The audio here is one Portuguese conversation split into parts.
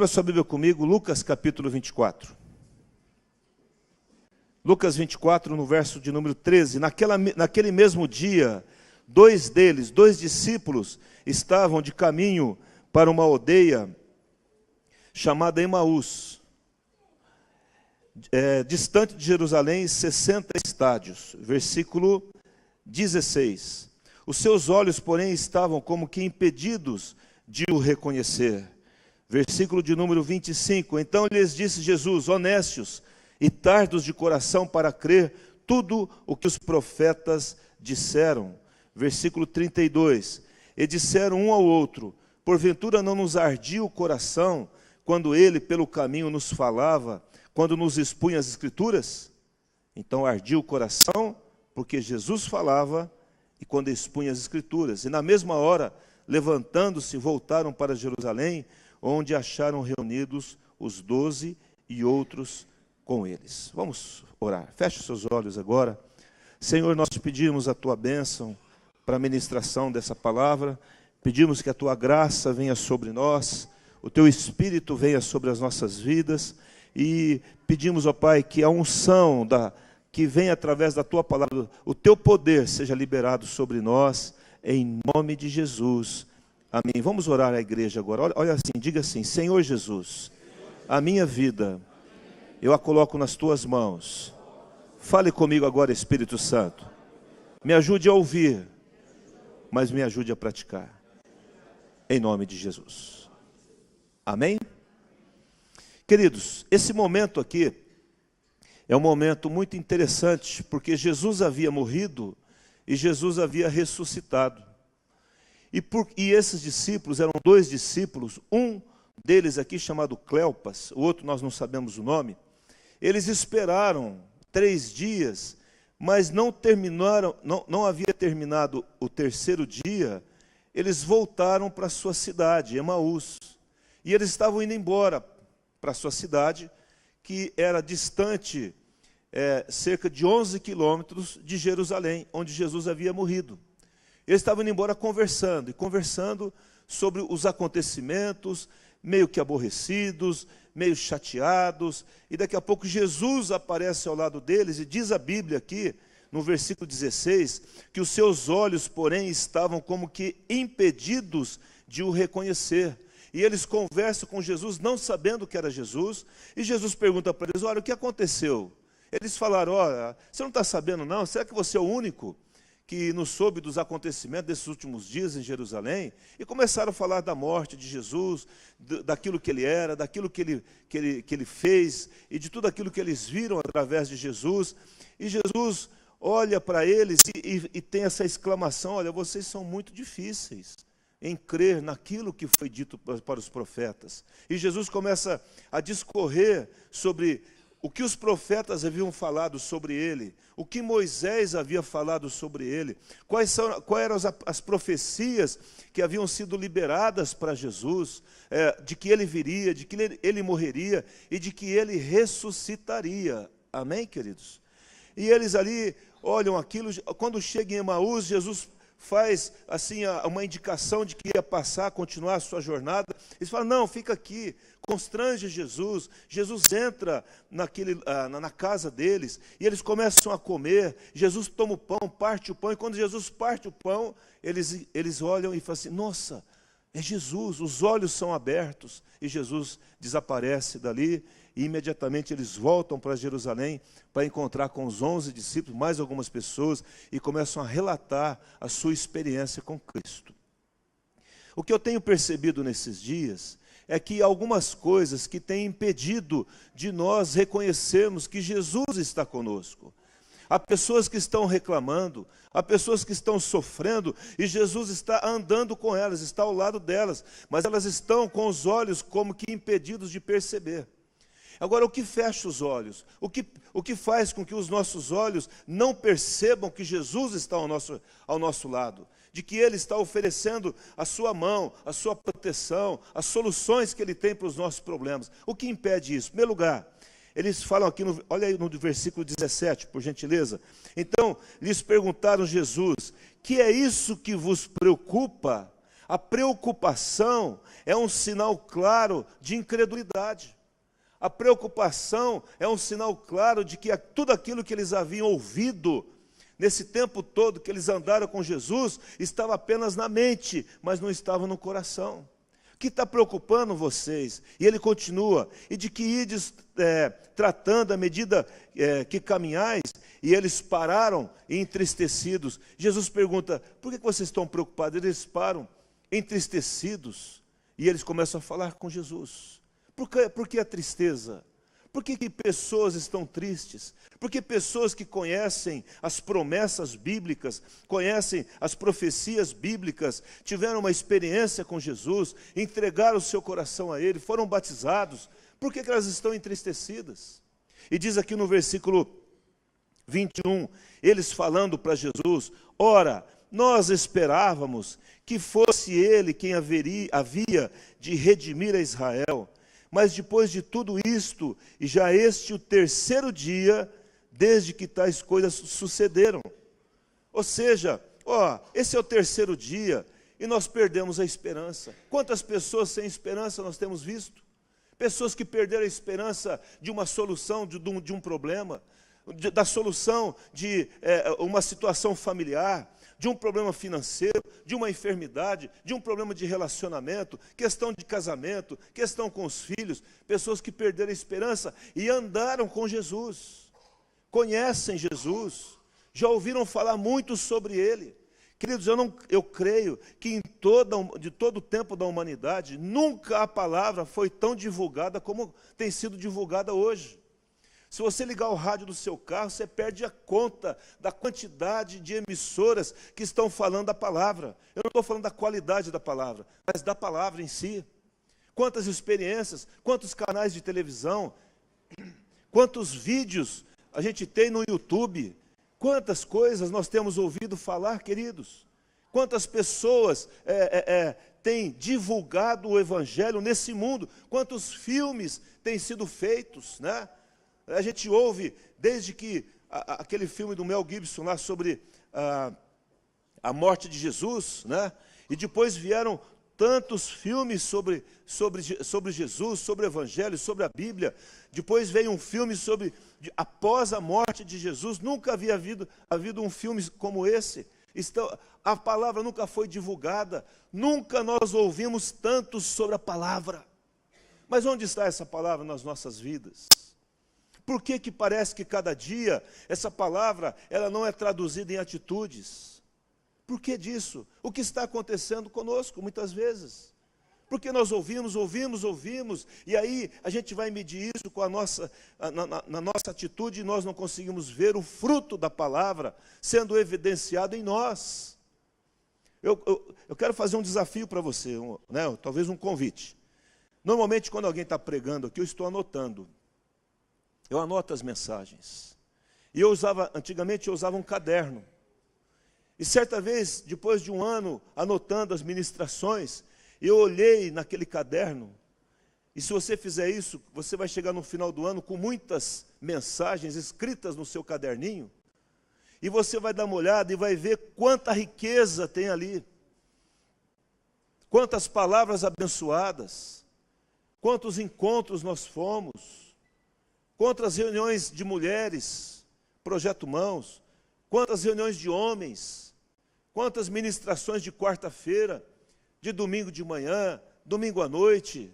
Abra sua Bíblia comigo, Lucas capítulo 24. Lucas 24, no verso de número 13. Naquele mesmo dia, dois discípulos, estavam de caminho para uma aldeia chamada Emaús, distante de Jerusalém, 60 estádios. Versículo 16. Os seus olhos, porém, estavam como que impedidos de o reconhecer. Versículo de número 25. Então lhes disse Jesus: honestos e tardos de coração para crer tudo o que os profetas disseram. Versículo 32. E disseram um ao outro: porventura não nos ardia o coração quando ele pelo caminho nos falava, quando nos expunha as Escrituras? Então ardia o coração porque Jesus falava e quando expunha as Escrituras. E na mesma hora, levantando-se, voltaram para Jerusalém, onde acharam reunidos os 12 e outros com eles. Vamos orar. Feche os seus olhos agora. Senhor, nós pedimos a Tua bênção para a ministração dessa palavra. Pedimos que a Tua graça venha sobre nós, o Teu Espírito venha sobre as nossas vidas. E pedimos, ó Pai, que a unção que vem através da Tua palavra, o Teu poder seja liberado sobre nós, em nome de Jesus. Amém. Vamos orar à igreja agora. Olha assim, diga assim: Senhor Jesus, a minha vida eu a coloco nas Tuas mãos. Fale comigo agora, Espírito Santo. Me ajude a ouvir, mas me ajude a praticar. Em nome de Jesus. Amém? Queridos, esse momento aqui é um momento muito interessante, porque Jesus havia morrido e Jesus havia ressuscitado. E esses discípulos, eram dois discípulos, um deles aqui chamado Cleopas, o outro nós não sabemos o nome. Eles esperaram 3 dias, mas não havia terminado o terceiro dia, eles voltaram para a sua cidade, Emaús. E eles estavam indo embora para a sua cidade, que era distante cerca de 11 quilômetros de Jerusalém, onde Jesus havia morrido. Eles estavam indo embora conversando sobre os acontecimentos, meio que aborrecidos, meio chateados, e daqui a pouco Jesus aparece ao lado deles, e diz a Bíblia aqui, no versículo 16, que os seus olhos, porém, estavam como que impedidos de o reconhecer. E eles conversam com Jesus, não sabendo que era Jesus, e Jesus pergunta para eles: olha, o que aconteceu? Eles falaram: olha, você não está sabendo não? Será que você é o único que não soube dos acontecimentos desses últimos dias em Jerusalém? E começaram a falar da morte de Jesus, daquilo que ele era, daquilo que ele fez, e de tudo aquilo que eles viram através de Jesus. E Jesus olha para eles e tem essa exclamação: olha, vocês são muito difíceis em crer naquilo que foi dito para os profetas. E Jesus começa a discorrer sobre o que os profetas haviam falado sobre ele, o que Moisés havia falado sobre ele, quais eram as profecias que haviam sido liberadas para Jesus, de que ele viria, de que ele morreria e de que ele ressuscitaria. Amém, queridos? E eles ali olham aquilo. Quando chegam em Emaús, Jesus faz assim uma indicação de que ia continuar a sua jornada. Eles falam: não, fica aqui. Constrange Jesus. Jesus entra na casa deles e eles começam a comer. Jesus toma o pão, parte o pão, e quando Jesus parte o pão, eles olham e falam assim: nossa, é Jesus. Os olhos são abertos e Jesus desaparece dali. E imediatamente eles voltam para Jerusalém para encontrar com os 11 discípulos, mais algumas pessoas, e começam a relatar a sua experiência com Cristo. O que eu tenho percebido nesses dias é que algumas coisas que têm impedido de nós reconhecermos que Jesus está conosco. Há pessoas que estão reclamando, há pessoas que estão sofrendo, e Jesus está andando com elas, está ao lado delas, mas elas estão com os olhos como que impedidos de perceber. Agora, o que fecha os olhos? O que faz com que os nossos olhos não percebam que Jesus está ao nosso lado? De que Ele está oferecendo a sua mão, a sua proteção, as soluções que Ele tem para os nossos problemas. O que impede isso? Em primeiro lugar, eles falam aqui, olha aí no versículo 17, por gentileza. Então, lhes perguntaram Jesus: que é isso que vos preocupa? A preocupação é um sinal claro de incredulidade. A preocupação é um sinal claro de que tudo aquilo que eles haviam ouvido nesse tempo todo que eles andaram com Jesus estava apenas na mente, mas não estava no coração. O que está preocupando vocês? E ele continua, e de que ides tratando à medida que caminhais, e eles pararam entristecidos. Jesus pergunta, por que vocês estão preocupados? Eles param entristecidos, e eles começam a falar com Jesus. Por que a tristeza? Por que pessoas estão tristes? Porque pessoas que conhecem as promessas bíblicas, conhecem as profecias bíblicas, tiveram uma experiência com Jesus, entregaram o seu coração a Ele, foram batizados. Por que elas estão entristecidas? E diz aqui no versículo 21, eles falando para Jesus, ora, nós esperávamos que fosse Ele quem havia de redimir a Israel. Mas depois de tudo isto, e já este o terceiro dia, desde que tais coisas sucederam. Ou seja, esse é o terceiro dia, e nós perdemos a esperança. Quantas pessoas sem esperança nós temos visto? Pessoas que perderam a esperança de uma solução de um problema, da solução de uma situação familiar, de um problema financeiro, de uma enfermidade, de um problema de relacionamento, questão de casamento, questão com os filhos, pessoas que perderam a esperança e andaram com Jesus, conhecem Jesus, já ouviram falar muito sobre Ele. Queridos, eu creio que de todo o tempo da humanidade, nunca a palavra foi tão divulgada como tem sido divulgada hoje. Se você ligar o rádio do seu carro, você perde a conta da quantidade de emissoras que estão falando a palavra. Eu não estou falando da qualidade da palavra, mas da palavra em si. Quantas experiências, quantos canais de televisão, quantos vídeos a gente tem no YouTube, quantas coisas nós temos ouvido falar, queridos. Quantas pessoas têm divulgado o Evangelho nesse mundo, quantos filmes têm sido feitos, né? A gente ouve, desde que aquele filme do Mel Gibson lá sobre a morte de Jesus, né? E depois vieram tantos filmes sobre Jesus, sobre o Evangelho, sobre a Bíblia. Depois veio um filme após a morte de Jesus. Nunca havia havido um filme como esse. A palavra nunca foi divulgada. Nunca nós ouvimos tanto sobre a palavra. Mas onde está essa palavra nas nossas vidas? Por que parece que cada dia essa palavra ela não é traduzida em atitudes? Por que disso? O que está acontecendo conosco muitas vezes? Porque nós ouvimos, e aí a gente vai medir isso com na nossa atitude e nós não conseguimos ver o fruto da palavra sendo evidenciado em nós. Eu quero fazer um desafio para você, né? Talvez um convite. Normalmente quando alguém está pregando aqui, eu estou anotando. Eu anoto as mensagens. E antigamente eu usava um caderno. E certa vez, depois de um ano, anotando as ministrações, eu olhei naquele caderno. E se você fizer isso, você vai chegar no final do ano com muitas mensagens escritas no seu caderninho. E você vai dar uma olhada e vai ver quanta riqueza tem ali. Quantas palavras abençoadas. Quantos encontros nós fomos. Quantas reuniões de mulheres, Projeto Mãos, quantas reuniões de homens, quantas ministrações de quarta-feira, de domingo de manhã, domingo à noite,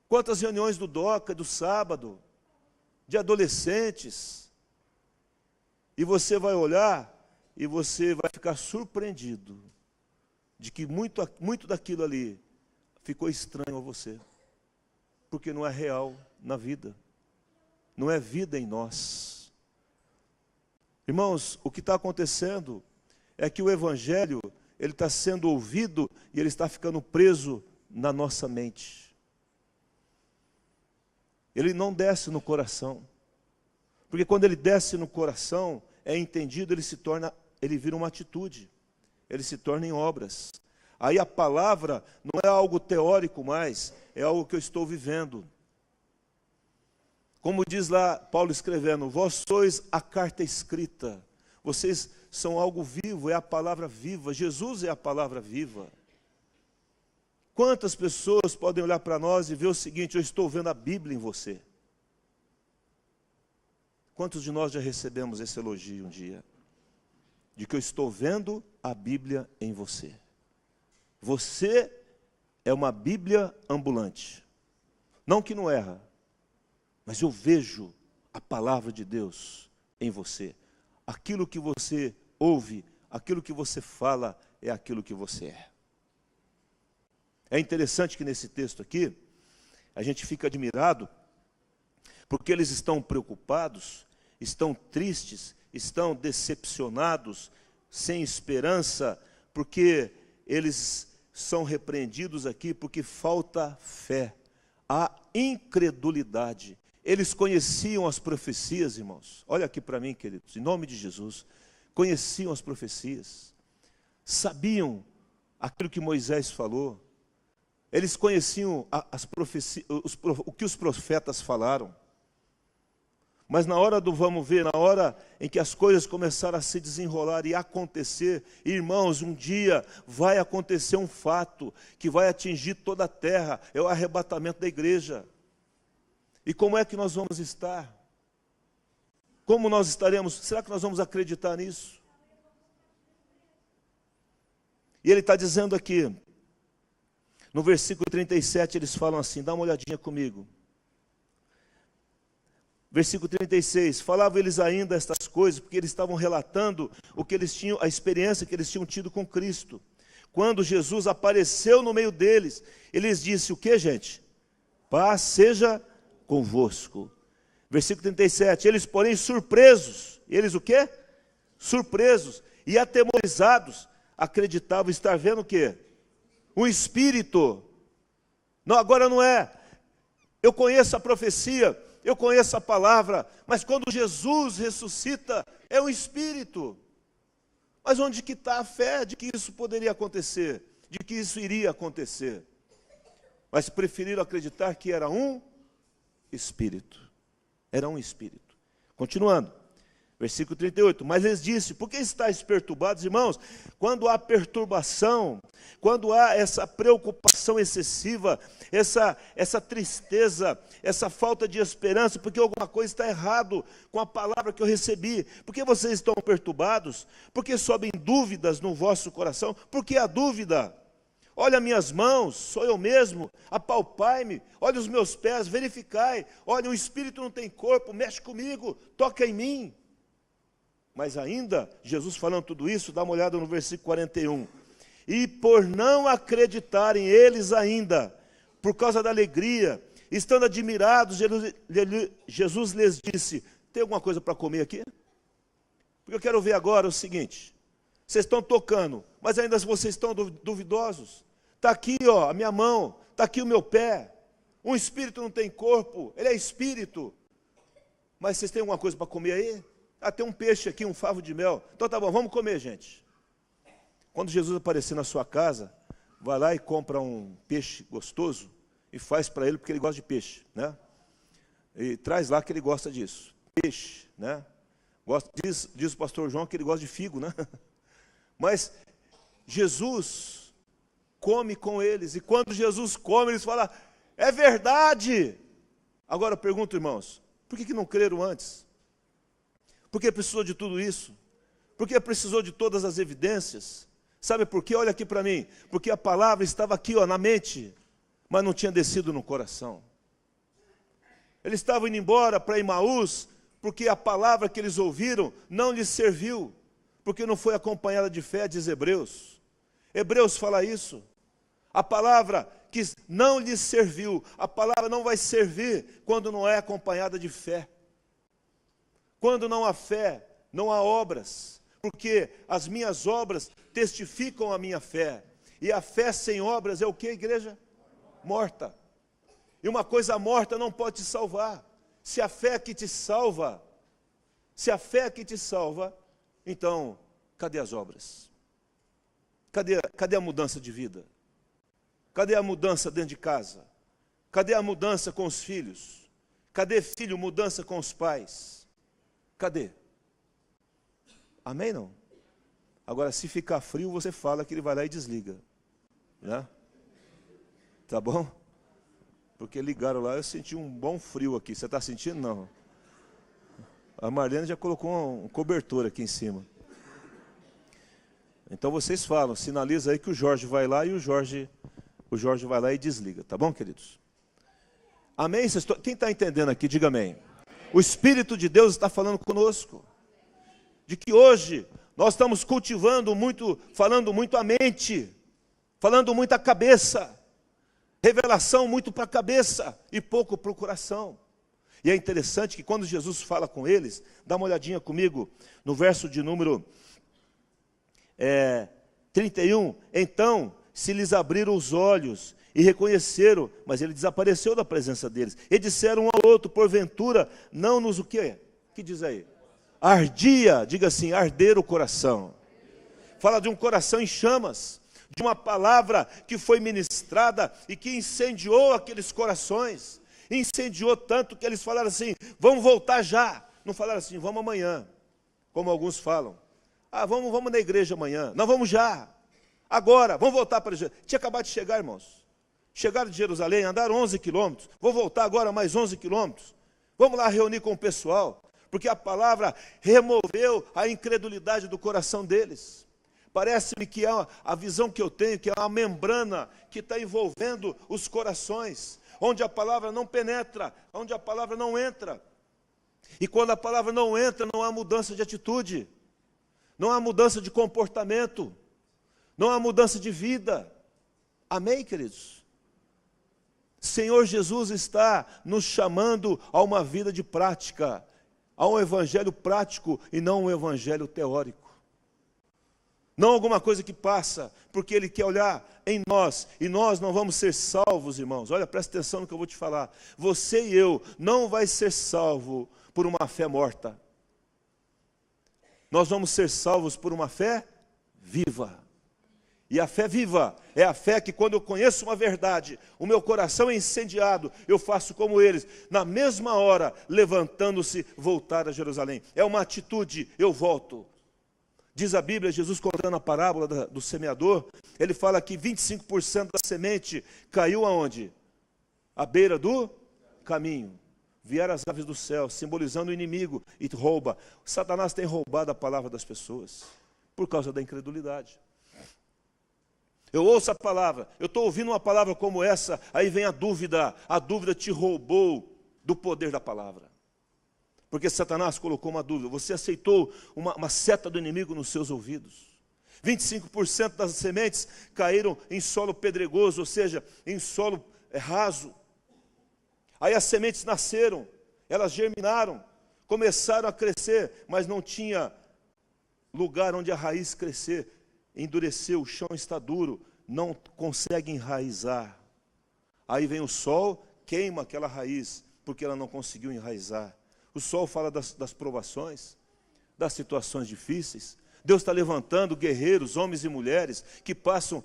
quantas reuniões do DOCA, do sábado, de adolescentes. E você vai olhar e você vai ficar surpreendido de que muito daquilo ali ficou estranho a você, porque não é real na vida. Não é vida em nós. Irmãos, o que está acontecendo é que o Evangelho, ele está sendo ouvido e ele está ficando preso na nossa mente. Ele não desce no coração. Porque quando ele desce no coração, é entendido, ele vira uma atitude. Ele se torna em obras. Aí a palavra não é algo teórico mais, é algo que eu estou vivendo. Como diz lá Paulo escrevendo, vós sois a carta escrita, vocês são algo vivo, é a palavra viva, Jesus é a palavra viva. Quantas pessoas podem olhar para nós e ver o seguinte: eu estou vendo a Bíblia em você? Quantos de nós já recebemos esse elogio um dia? De que eu estou vendo a Bíblia em você. Você é uma Bíblia ambulante. Não que não erra, mas eu vejo a palavra de Deus em você. Aquilo que você ouve, aquilo que você fala, é aquilo que você é. É interessante que nesse texto aqui, a gente fica admirado, porque eles estão preocupados, estão tristes, estão decepcionados, sem esperança, porque eles são repreendidos aqui, porque falta fé, há incredulidade. Eles conheciam as profecias, irmãos. Olha aqui para mim, queridos, em nome de Jesus. Conheciam as profecias, sabiam aquilo que Moisés falou. Eles conheciam as profecias, o que os profetas falaram. Mas na hora do vamos ver, na hora em que as coisas começaram a se desenrolar e acontecer, irmãos, um dia vai acontecer um fato que vai atingir toda a terra, é o arrebatamento da igreja. E como é que nós vamos estar? Como nós estaremos? Será que nós vamos acreditar nisso? E ele está dizendo aqui, no versículo 37, eles falam assim, dá uma olhadinha comigo. Versículo 36, falavam eles ainda estas coisas, porque eles estavam relatando o que eles tinham, a experiência que eles tinham tido com Cristo. Quando Jesus apareceu no meio deles, eles disse o que, gente? Paz seja convosco. Versículo 37, eles porém surpresos, eles o quê? Surpresos e atemorizados, acreditavam estar vendo o quê? Um espírito. Não, agora não é. Eu conheço a profecia, eu conheço a palavra, mas quando Jesus ressuscita, é um espírito. Mas onde que está a fé de que isso poderia acontecer? De que isso iria acontecer? Mas preferiram acreditar que era um espírito. Era um espírito. Continuando, versículo 38. Mas eles disseram, por que estáis perturbados, irmãos? Quando há perturbação, quando há essa preocupação excessiva, essa tristeza, essa falta de esperança, porque alguma coisa está errado com a palavra que eu recebi. Por que vocês estão perturbados? Porque sobem dúvidas no vosso coração? Por que a dúvida? Olha minhas mãos, sou eu mesmo, apalpai-me, olha os meus pés, verificai, olha, o espírito não tem corpo, mexe comigo, toca em mim. Mas ainda, Jesus falando tudo isso, dá uma olhada no versículo 41. E por não acreditarem eles ainda, por causa da alegria, estando admirados, Jesus lhes disse, tem alguma coisa para comer aqui? Porque eu quero ver agora o seguinte, vocês estão tocando, mas ainda vocês estão duvidosos. Está aqui, ó, a minha mão, está aqui o meu pé. Um espírito não tem corpo, ele é espírito. Mas vocês têm alguma coisa para comer aí? Ah, tem um peixe aqui, um favo de mel. Então tá bom, vamos comer, gente. Quando Jesus aparecer na sua casa, vai lá e compra um peixe gostoso e faz para ele, porque ele gosta de peixe, né? E traz lá que ele gosta disso. Peixe, né? Diz o pastor João que ele gosta de figo, né? Mas Jesus come com eles, e quando Jesus come, eles falam, é verdade. Agora eu pergunto, irmãos, por que não creram antes? Por que precisou de tudo isso? Por que precisou de todas as evidências? Sabe por quê? Olha aqui para mim. Porque a palavra estava aqui, ó, na mente, mas não tinha descido no coração. Eles estavam indo embora para Emaús, porque a palavra que eles ouviram não lhes serviu, porque não foi acompanhada de fé, diz Hebreus. Hebreus fala isso. A palavra que não lhes serviu, a palavra não vai servir quando não é acompanhada de fé. Quando não há fé, não há obras, porque as minhas obras testificam a minha fé. E a fé sem obras é o que, igreja? Morta. E uma coisa morta não pode te salvar. Se a fé que te salva, então, cadê as obras? Cadê a mudança de vida? Cadê a mudança dentro de casa? Cadê a mudança com os filhos? Cadê, filho, mudança com os pais? Cadê? Amém, não? Agora, se ficar frio, você fala que ele vai lá e desliga, né? Tá bom? Porque ligaram lá, eu senti um bom frio aqui. Você está sentindo? Não. A Marlene já colocou um cobertor aqui em cima. Então vocês falam, sinaliza aí que o Jorge vai lá e o Jorge vai lá e desliga. Tá bom, queridos? Amém? Quem está entendendo aqui, diga amém. O Espírito de Deus está falando conosco. De que hoje nós estamos cultivando muito, falando muito a mente, falando muito a cabeça. Revelação muito para a cabeça e pouco para o coração. E é interessante que quando Jesus fala com eles, dá uma olhadinha comigo no verso de número 31. Então se lhes abriram os olhos e reconheceram, mas ele desapareceu da presença deles. E disseram um ao outro, porventura, não nos o quê? O que diz aí? Ardia, diga assim, arder o coração. Fala de um coração em chamas, de uma palavra que foi ministrada e que incendiou aqueles corações. Incendiou tanto que eles falaram assim, vamos voltar já. Não falaram assim, vamos amanhã, como alguns falam. Ah, vamos na igreja amanhã. Não, vamos já. Agora, vamos voltar para Jerusalém. Tinha acabado de chegar, irmãos. Chegaram de Jerusalém, andaram 11 quilômetros. Vou voltar agora mais 11 quilômetros. Vamos lá reunir com o pessoal. Porque a palavra removeu a incredulidade do coração deles. Parece-me que é a visão que eu tenho, que é uma membrana que está envolvendo os corações. Onde a palavra não penetra, onde a palavra não entra. E quando a palavra não entra, não há mudança de atitude. Não há mudança de comportamento. Não há mudança de vida. Amém, queridos? Senhor Jesus está nos chamando a uma vida de prática, a um evangelho prático e não um evangelho teórico. Não alguma coisa que passa, porque Ele quer olhar em nós, e nós não vamos ser salvos, irmãos. Olha, presta atenção no que eu vou te falar. Você e eu não vai ser salvo por uma fé morta. Nós vamos ser salvos por uma fé viva. E a fé viva é a fé que quando eu conheço uma verdade, o meu coração é incendiado, eu faço como eles, na mesma hora, levantando-se, voltar a Jerusalém. É uma atitude, eu volto. Diz a Bíblia, Jesus contando a parábola do semeador, ele fala que 25% da semente caiu aonde? À beira do caminho. Vieram as aves do céu, simbolizando o inimigo, e rouba. Satanás tem roubado a palavra das pessoas, por causa da incredulidade. Eu ouço a palavra, eu estou ouvindo uma palavra como essa, aí vem a dúvida te roubou do poder da palavra. Porque Satanás colocou uma dúvida, você aceitou uma seta do inimigo nos seus ouvidos. 25% das sementes caíram em solo pedregoso, ou seja, em solo raso. Aí as sementes nasceram, elas germinaram, começaram a crescer, mas não tinha lugar onde a raiz crescer. Endureceu, o chão está duro, não consegue enraizar. Aí vem o sol, queima aquela raiz, porque ela não conseguiu enraizar. O sol fala das provações, das situações difíceis. Deus está levantando guerreiros, homens e mulheres, que passam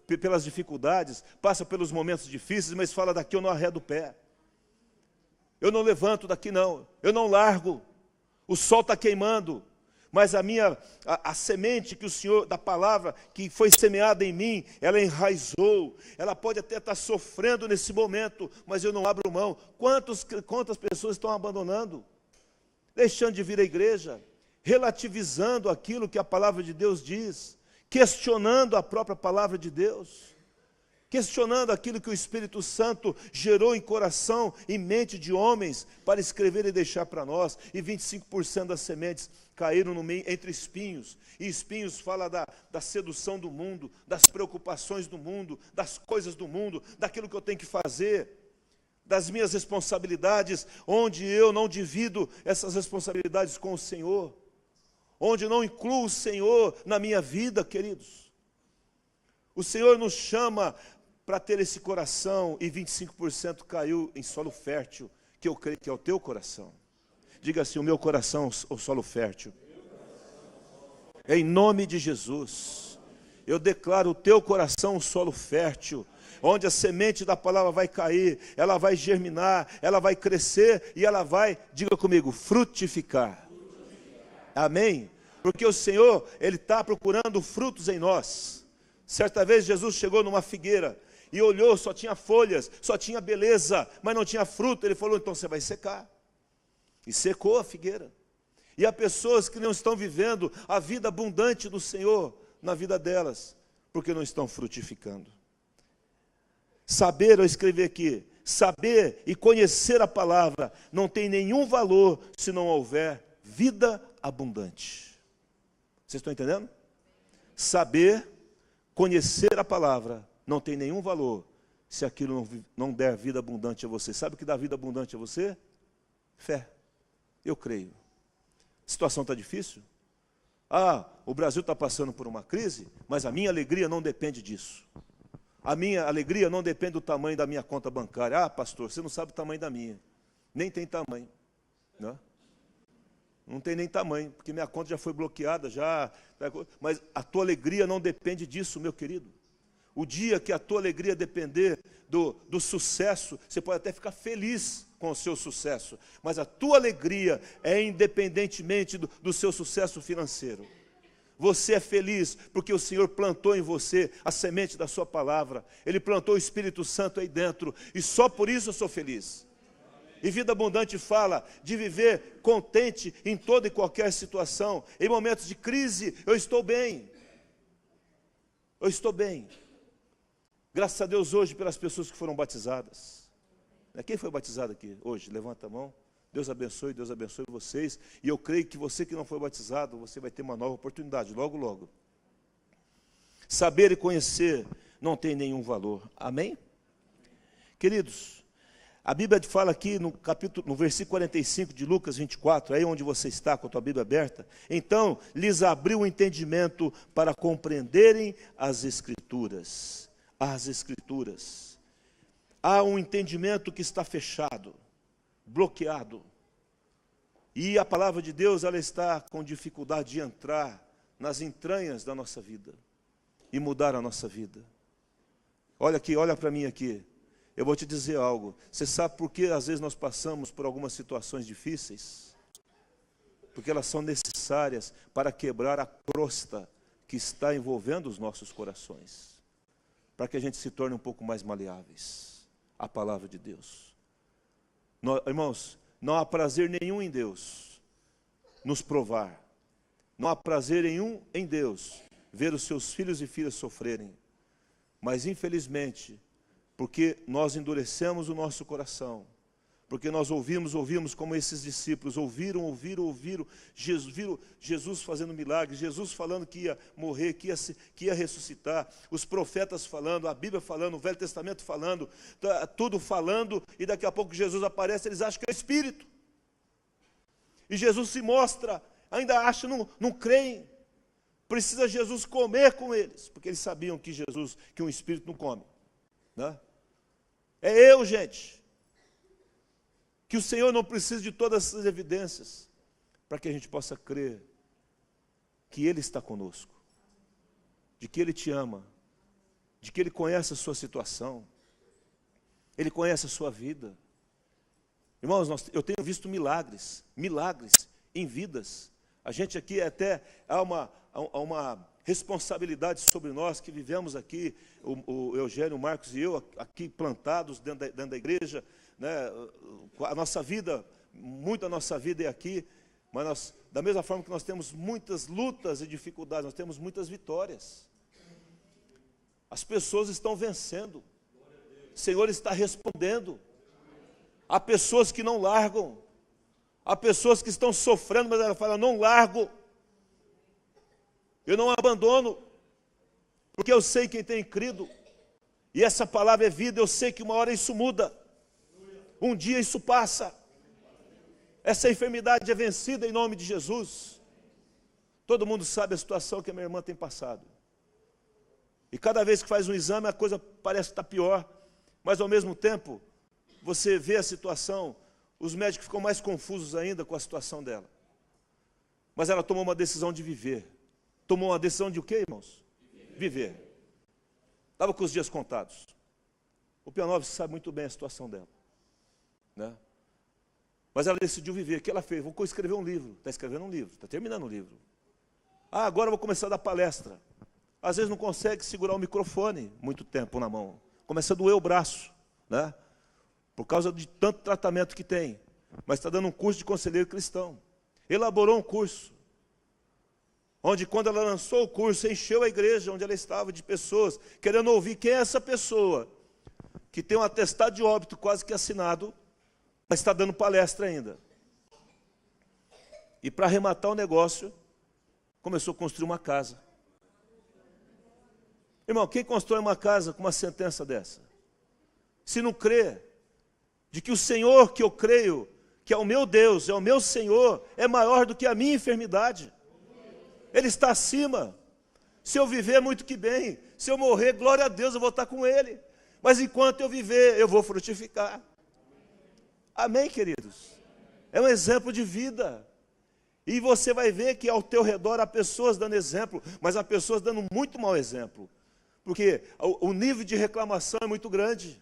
pelas dificuldades, passam pelos momentos difíceis, mas fala daqui eu não arredo o pé. Eu não levanto daqui não, eu não largo. O sol está queimando, mas a semente que o Senhor, da palavra, que foi semeada em mim, ela enraizou. Ela pode até estar sofrendo nesse momento, mas eu não abro mão. Quantas pessoas estão abandonando? Deixando de vir à igreja, relativizando aquilo que a palavra de Deus diz, questionando a própria palavra de Deus, questionando aquilo que o Espírito Santo gerou em coração e mente de homens para escrever e deixar para nós. E 25% das sementes caíram no meio, entre espinhos. E espinhos fala da sedução do mundo, das preocupações do mundo, das coisas do mundo, daquilo que eu tenho que fazer, das minhas responsabilidades, onde eu não divido essas responsabilidades com o Senhor, onde eu não incluo o Senhor na minha vida, queridos. O Senhor nos chama para ter esse coração, e 25% caiu em solo fértil, que eu creio que é o teu coração. Diga assim, o meu coração é o solo fértil. Em nome de Jesus, eu declaro o teu coração um solo fértil, onde a semente da palavra vai cair, ela vai germinar, ela vai crescer e ela vai, diga comigo, frutificar. Amém? Porque o Senhor, Ele está procurando frutos em nós. Certa vez Jesus chegou numa figueira, e olhou, só tinha folhas, só tinha beleza, mas não tinha fruto. Ele falou, então você vai secar. E secou a figueira. E há pessoas que não estão vivendo a vida abundante do Senhor na vida delas, porque não estão frutificando. Saber, eu escrevi aqui, saber e conhecer a palavra não tem nenhum valor se não houver vida abundante. Vocês estão entendendo? Saber, conhecer a palavra não tem nenhum valor se aquilo não der vida abundante a você. Sabe o que dá vida abundante a você? Fé. Eu creio. A situação está difícil? O Brasil está passando por uma crise, mas a minha alegria não depende disso. A minha alegria não depende do tamanho da minha conta bancária. Pastor, você não sabe o tamanho da minha. Nem tem tamanho. Não tem nem tamanho, porque minha conta já foi bloqueada, mas a tua alegria não depende disso, meu querido. O dia que a tua alegria depender do sucesso, você pode até ficar feliz com o seu sucesso, mas a tua alegria é independentemente do seu sucesso financeiro. Você é feliz porque o Senhor plantou em você a semente da sua palavra. Ele plantou o Espírito Santo aí dentro. E só por isso eu sou feliz. E vida abundante fala de viver contente em toda e qualquer situação. Em momentos de crise, eu estou bem. Eu estou bem. Graças a Deus hoje pelas pessoas que foram batizadas. Quem foi batizado aqui hoje? Levanta a mão. Deus abençoe vocês. E eu creio que você que não foi batizado, você vai ter uma nova oportunidade, logo, logo. Saber e conhecer não tem nenhum valor. Amém? Queridos, a Bíblia fala aqui no versículo 45 de Lucas 24, aí onde você está com a tua Bíblia aberta. Então, lhes abriu o entendimento para compreenderem as Escrituras. As Escrituras. Há um entendimento que está fechado, bloqueado. E a palavra de Deus, ela está com dificuldade de entrar nas entranhas da nossa vida e mudar a nossa vida. Olha aqui, olha para mim aqui. Eu vou te dizer algo. Você sabe por que às vezes nós passamos por algumas situações difíceis? Porque elas são necessárias para quebrar a crosta que está envolvendo os nossos corações. Para que a gente se torne um pouco mais maleáveis à palavra de Deus. Irmãos, não há prazer nenhum em Deus nos provar. Não há prazer nenhum em Deus ver os seus filhos e filhas sofrerem. Mas infelizmente, porque nós endurecemos o nosso coração, porque nós ouvimos como esses discípulos ouviram Jesus fazendo milagres, Jesus falando que ia morrer, que ia ressuscitar, os profetas falando, a Bíblia falando, o Velho Testamento falando, tudo falando, e daqui a pouco Jesus aparece, eles acham que é Espírito. E Jesus se mostra, ainda acham, não creem. Precisa Jesus comer com eles, porque eles sabiam que um Espírito não come. É eu, gente. Que o Senhor não precisa de todas essas evidências, para que a gente possa crer que Ele está conosco, de que Ele te ama, de que Ele conhece a sua situação, Ele conhece a sua vida. Irmãos, eu tenho visto milagres em vidas. A gente aqui há uma responsabilidade sobre nós que vivemos aqui, o Eugênio, o Marcos e eu, aqui plantados dentro da igreja, a nossa vida, muito da nossa vida é aqui, mas da mesma forma que nós temos muitas lutas e dificuldades, nós temos muitas vitórias. As pessoas estão vencendo, o Senhor está respondendo. Há pessoas que não largam, há pessoas que estão sofrendo, mas ela fala, não largo, eu não abandono, porque eu sei quem tem crido, e essa palavra é vida, eu sei que uma hora isso muda, um dia isso passa, essa enfermidade é vencida em nome de Jesus. Todo mundo sabe a situação que a minha irmã tem passado, e cada vez que faz um exame a coisa parece que está pior, mas ao mesmo tempo, você vê a situação, os médicos ficam mais confusos ainda com a situação dela, mas ela tomou uma decisão de viver. Tomou uma decisão de o quê, irmãos? Viver. Estava com os dias contados. O Pianov sabe muito bem a situação dela. Mas ela decidiu viver. O que ela fez? Vou escrever um livro. Está escrevendo um livro, está terminando um livro. Agora eu vou começar a dar palestra. Às vezes não consegue segurar o microfone muito tempo na mão. começa a doer o braço, né? Por causa de tanto tratamento que tem. Mas está dando um curso de conselheiro cristão. Elaborou um curso, onde quando ela lançou o curso, encheu a igreja onde ela estava de pessoas, querendo ouvir quem é essa pessoa, que tem um atestado de óbito quase que assinado, mas está dando palestra ainda. E para arrematar o negócio, começou a construir uma casa. Irmão, quem constrói uma casa com uma sentença dessa? Se não crê de que o Senhor que eu creio, que é o meu Deus, é o meu Senhor, é maior do que a minha enfermidade. Ele está acima. Se eu viver, muito que bem. Se eu morrer, glória a Deus, eu vou estar com Ele. Mas enquanto eu viver, eu vou frutificar. Amém, queridos? É um exemplo de vida. E você vai ver que ao teu redor há pessoas dando exemplo, mas há pessoas dando muito mau exemplo. Porque o nível de reclamação é muito grande,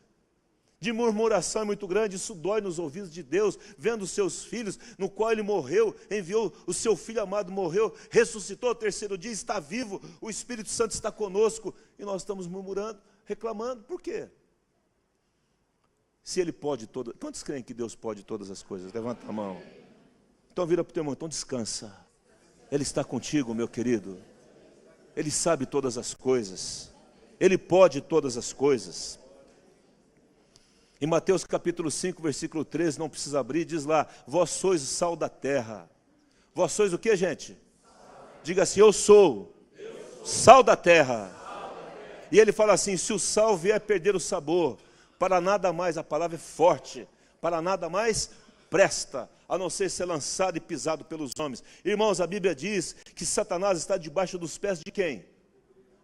de murmuração é muito grande, isso dói nos ouvidos de Deus, vendo os seus filhos, no qual Ele morreu, enviou o seu Filho amado, morreu, ressuscitou ao terceiro dia, está vivo, o Espírito Santo está conosco, e nós estamos murmurando, reclamando, por quê? Se Ele pode todas, quantos creem que Deus pode todas as coisas? Levanta a mão. Então vira para o teu irmão, então descansa, Ele está contigo, meu querido, Ele sabe todas as coisas, Ele pode todas as coisas. Em Mateus capítulo 5, versículo 13, não precisa abrir, diz lá, vós sois o sal da terra. Vós sois o que, gente? Diga assim, eu sou sal da terra. E ele fala assim, se o sal vier perder o sabor, para nada mais, a palavra é forte, para nada mais presta, a não ser ser lançado e pisado pelos homens. Irmãos, a Bíblia diz que Satanás está debaixo dos pés de quem?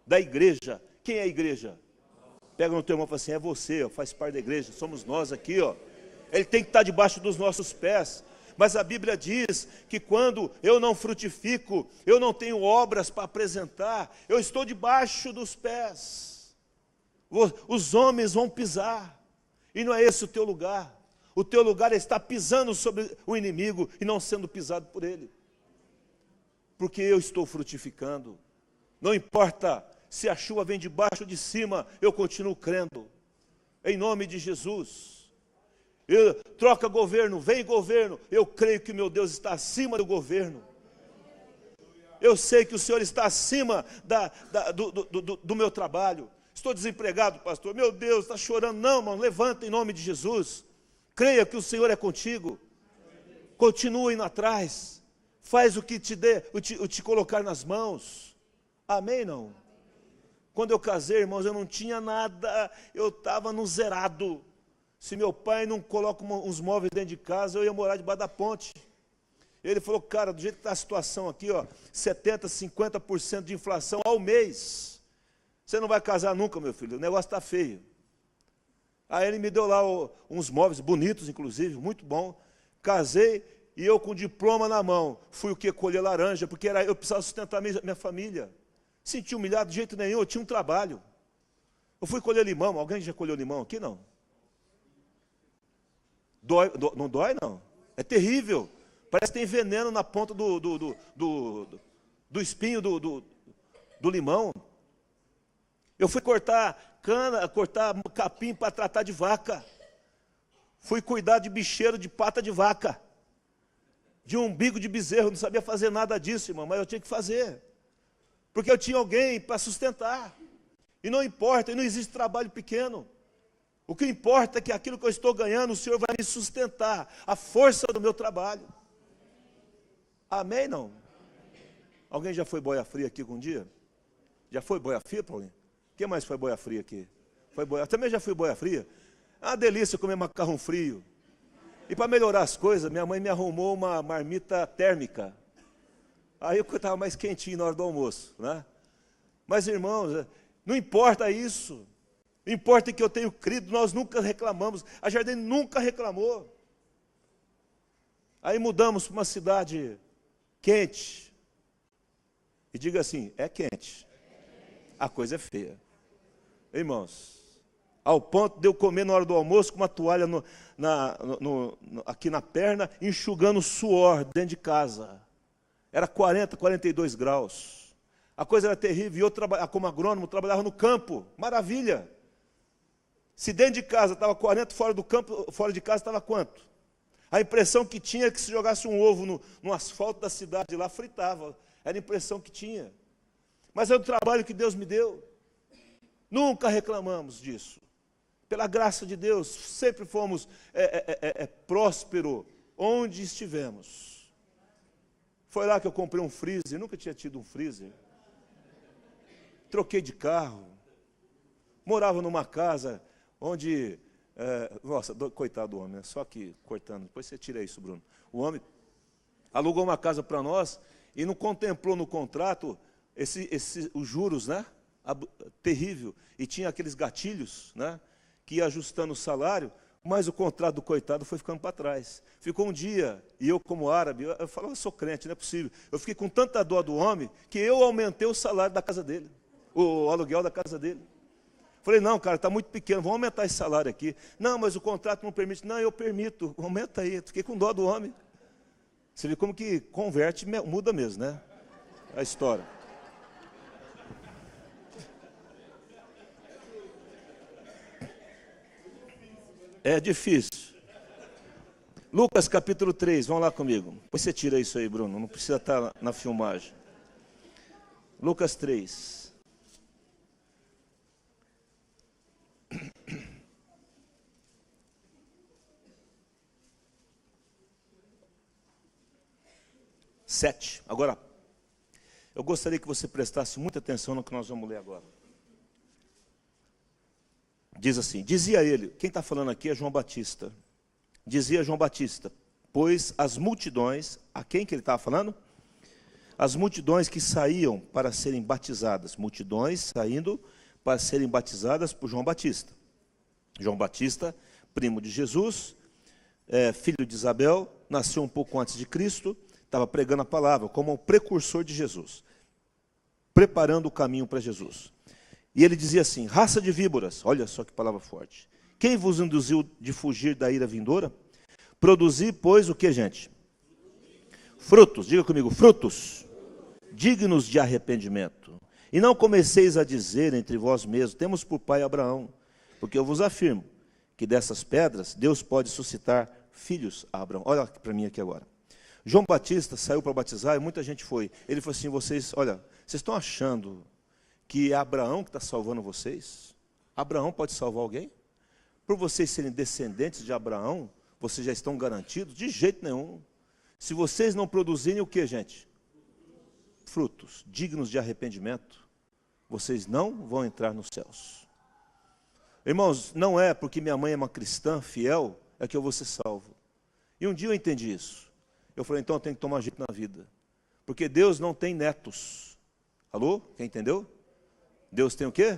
Da igreja. Quem é a igreja? Pega no teu irmão e fala assim, é você, ó, faz parte da igreja, somos nós aqui, ó. Ele tem que estar debaixo dos nossos pés. Mas a Bíblia diz que quando eu não frutifico, eu não tenho obras para apresentar, eu estou debaixo dos pés. Os homens vão pisar, e não é esse o teu lugar. O teu lugar é estar pisando sobre o inimigo e não sendo pisado por ele. Porque eu estou frutificando. Não importa se a chuva vem de baixo ou de cima, eu continuo crendo. Em nome de Jesus. Troca governo, vem governo. Eu creio que meu Deus está acima do governo. Eu sei que o Senhor está acima do meu trabalho. Estou desempregado, pastor. Meu Deus, está chorando. Não, irmão, levanta em nome de Jesus. Creia que o Senhor é contigo. Continue indo atrás. Faz o que te colocar nas mãos. Amém, não? Quando eu casei, irmãos, eu não tinha nada, eu estava no zerado. Se meu pai não coloca uns móveis dentro de casa, eu ia morar debaixo da ponte. Ele falou, cara, do jeito que está a situação aqui, ó, 70%, 50% de inflação ao mês. Você não vai casar nunca, meu filho, o negócio está feio. Aí ele me deu lá uns móveis bonitos, inclusive, muito bom. Casei e eu com diploma na mão, fui o que? Colher laranja, porque eu precisava sustentar minha família. Senti humilhado de jeito nenhum, eu tinha um trabalho. Eu fui colher limão, alguém já colheu limão aqui? Não. Dói, não dói, não? É terrível. Parece que tem veneno na ponta do espinho do limão. Eu fui cortar cana, cortar capim para tratar de vaca. Fui cuidar de bicheiro de pata de vaca. De umbigo de bezerro, não sabia fazer nada disso, irmão, mas eu tinha que fazer. Porque eu tinha alguém para sustentar. E não importa, e não existe trabalho pequeno. O que importa é que aquilo que eu estou ganhando, o Senhor vai me sustentar. A força do meu trabalho. Amém, não? Alguém já foi boia fria aqui algum dia? Já foi boia fria, Paulinho? Quem mais foi boia fria aqui? Eu também já fui boia fria. É uma delícia comer macarrão frio. E para melhorar as coisas, minha mãe me arrumou uma marmita térmica. Aí eu estava mais quentinho na hora do almoço, né? Mas, irmãos, não importa isso. Importa que eu tenho crido, nós nunca reclamamos. A Jardim nunca reclamou. Aí mudamos para uma cidade quente. E diga assim, é quente. A coisa é feia. Irmãos, ao ponto de eu comer na hora do almoço com uma toalha aqui na perna, enxugando suor dentro de casa. Era 40, 42 graus. A coisa era terrível. E eu, como agrônomo, trabalhava no campo. Maravilha. Se dentro de casa estava 40, fora de casa estava quanto? A impressão que tinha é que se jogasse um ovo no asfalto da cidade lá, fritava. Era a impressão que tinha. Mas é o trabalho que Deus me deu. Nunca reclamamos disso. Pela graça de Deus, sempre fomos próspero onde estivemos. Foi lá que eu comprei um freezer, nunca tinha tido um freezer. Troquei de carro. Morava numa casa onde... nossa, coitado do homem, né? Só que cortando. Depois você tira isso, Bruno. O homem alugou uma casa para nós e não contemplou no contrato os juros, né? Terrível. E tinha aqueles gatilhos, né? Que ia ajustando o salário, mas o contrato do coitado foi ficando para trás. Ficou um dia, e eu como árabe, eu falava, eu sou crente, não é possível. Eu fiquei com tanta dó do homem, que eu aumentei o salário da casa dele, o aluguel da casa dele. Falei, não, cara, está muito pequeno, vamos aumentar esse salário aqui. Não, mas o contrato não permite. Não, eu permito, aumenta aí. Fiquei com dó do homem. Você vê como que converte, muda mesmo, né? A história. É difícil. Lucas capítulo 3, vão lá comigo. Depois você tira isso aí, Bruno, não precisa estar na filmagem. Lucas 3. Agora, eu gostaria que você prestasse muita atenção no que nós vamos ler agora. Diz assim, dizia ele, quem está falando aqui é João Batista. Dizia João Batista, pois as multidões, a quem que ele estava falando? As multidões que saíam para serem batizadas, multidões saindo para serem batizadas por João Batista. João Batista, primo de Jesus, filho de Isabel, nasceu um pouco antes de Cristo, estava pregando a palavra como o precursor de Jesus, preparando o caminho para Jesus. E ele dizia assim, raça de víboras, olha só que palavra forte. Quem vos induziu de fugir da ira vindoura? Produzi, pois, o que, gente? Frutos, diga comigo, frutos, dignos de arrependimento. E não comeceis a dizer entre vós mesmos, temos por pai Abraão, porque eu vos afirmo que dessas pedras Deus pode suscitar filhos a Abraão. Olha para mim aqui agora. João Batista saiu para batizar e muita gente foi. Ele falou assim, vocês estão achando que é Abraão que está salvando vocês? Abraão pode salvar alguém? Por vocês serem descendentes de Abraão, vocês já estão garantidos? De jeito nenhum. Se vocês não produzirem o que, gente? Frutos dignos de arrependimento, vocês não vão entrar nos céus. Irmãos, não é porque minha mãe é uma cristã fiel, é que eu vou ser salvo. E um dia eu entendi isso. Eu falei, então eu tenho que tomar jeito na vida. Porque Deus não tem netos. Alô? Quem entendeu? Deus tem o quê?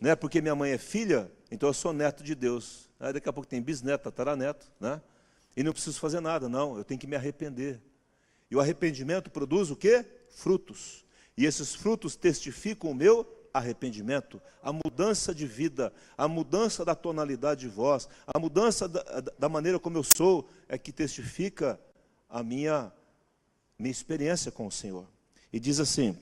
Não é porque minha mãe é filha, então eu sou neto de Deus. Aí daqui a pouco tem bisneto, tataraneto, né? E não preciso fazer nada, não. Eu tenho que me arrepender. E o arrependimento produz o quê? Frutos. E esses frutos testificam o meu arrependimento, a mudança de vida, a mudança da tonalidade de voz, a mudança da maneira como eu sou, é que testifica a minha experiência com o Senhor. E diz assim,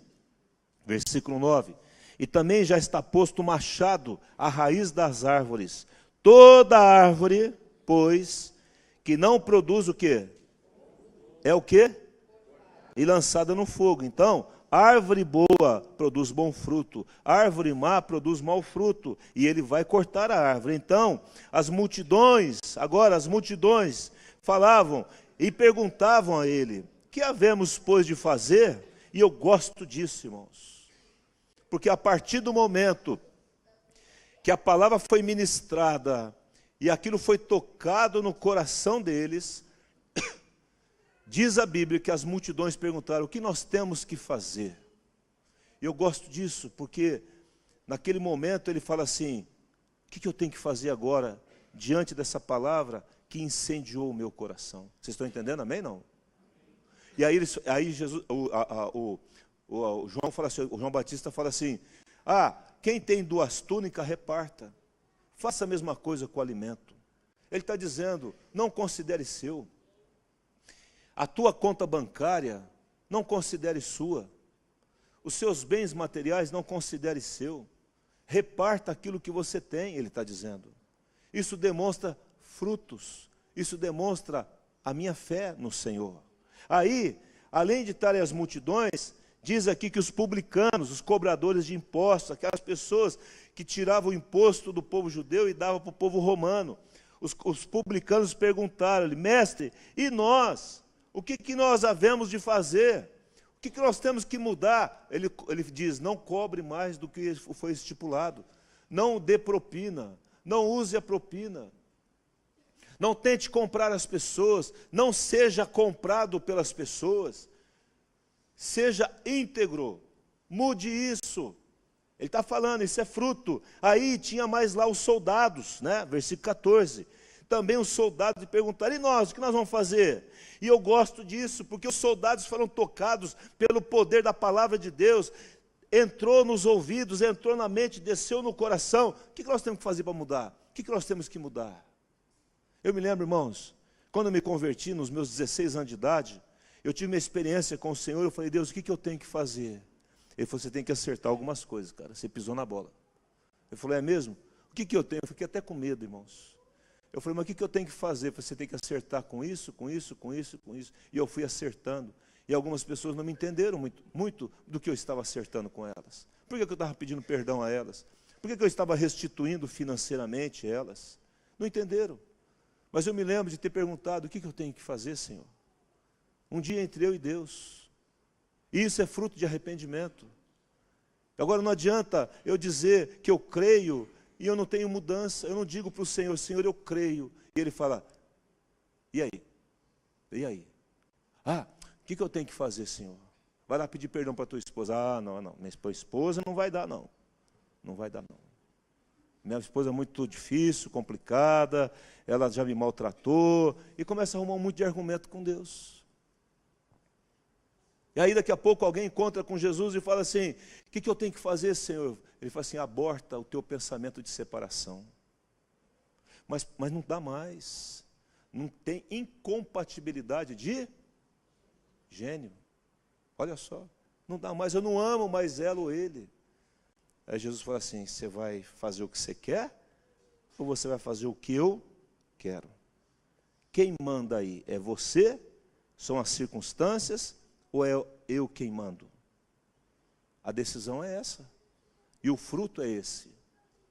versículo 9, e também já está posto o machado à raiz das árvores. Toda árvore, pois, que não produz o quê? É o quê? E lançada no fogo. Então, árvore boa produz bom fruto, árvore má produz mau fruto, e ele vai cortar a árvore. Então, as multidões falavam e perguntavam a ele, que havemos, pois, de fazer? E eu gosto disso, irmãos. Porque a partir do momento que a palavra foi ministrada e aquilo foi tocado no coração deles, diz a Bíblia que as multidões perguntaram, o que nós temos que fazer? Eu gosto disso, porque naquele momento ele fala assim, o que eu tenho que fazer agora, diante dessa palavra que incendiou o meu coração? Vocês estão entendendo, amém, não? E aí Jesus, o João fala assim, o João Batista fala assim, quem tem 2 túnicas, reparta. Faça a mesma coisa com o alimento. Ele está dizendo, não considere seu. A tua conta bancária, não considere sua. Os seus bens materiais, não considere seu. Reparta aquilo que você tem, ele está dizendo. Isso demonstra frutos, isso demonstra a minha fé no Senhor. Aí, além de estarem as multidões, diz aqui que os publicanos, os cobradores de impostos, aquelas pessoas que tiravam o imposto do povo judeu e davam para o povo romano, os publicanos perguntaram-lhe: mestre, e nós? O que nós havemos de fazer? O que nós temos que mudar? Ele diz: não cobre mais do que foi estipulado, não dê propina, não use a propina, não tente comprar as pessoas, não seja comprado pelas pessoas, seja íntegro, mude isso. Ele está falando, isso é fruto. Aí tinha mais lá os soldados, né? Versículo 14. Também os soldados perguntaram: e nós, o que nós vamos fazer? E eu gosto disso, porque os soldados foram tocados pelo poder da palavra de Deus, entrou nos ouvidos, entrou na mente, desceu no coração. O que nós temos que fazer para mudar? O que nós temos que mudar? Eu me lembro, irmãos, quando eu me converti nos meus 16 anos de idade, eu tive uma experiência com o Senhor, eu falei: Deus, o que eu tenho que fazer? Ele falou: você tem que acertar algumas coisas, cara, você pisou na bola. Eu falei: é mesmo? O que eu tenho? Eu fiquei até com medo, irmãos. Eu falei: mas o que eu tenho que fazer? Você tem que acertar com isso, com isso, com isso, com isso. E eu fui acertando. E algumas pessoas não me entenderam muito do que eu estava acertando com elas. Por que eu estava pedindo perdão a elas? Por que eu estava restituindo financeiramente elas? Não entenderam. Mas eu me lembro de ter perguntado: o que eu tenho que fazer, Senhor? Um dia entre eu e Deus. E isso é fruto de arrependimento. Agora não adianta eu dizer que eu creio e eu não tenho mudança. Eu não digo para o Senhor: Senhor, eu creio. E Ele fala: e aí? E aí? Ah, o que eu tenho que fazer, Senhor? Vai lá pedir perdão para a tua esposa. Ah, não, minha esposa não vai dar, não. Não vai dar, não. Minha esposa é muito difícil, complicada, ela já me maltratou. E começa a arrumar um monte de argumento com Deus. E aí daqui a pouco alguém encontra com Jesus e fala assim: o que eu tenho que fazer, Senhor? Ele fala assim: aborta o teu pensamento de separação. Mas não dá mais. Não tem incompatibilidade de gênio. Olha só, não dá mais, eu não amo mais ela ou ele. Aí Jesus fala assim: você vai fazer o que você quer ou você vai fazer o que eu quero? Quem manda aí? É você? São as circunstâncias? Ou é eu quem mando? A decisão é essa. E o fruto é esse.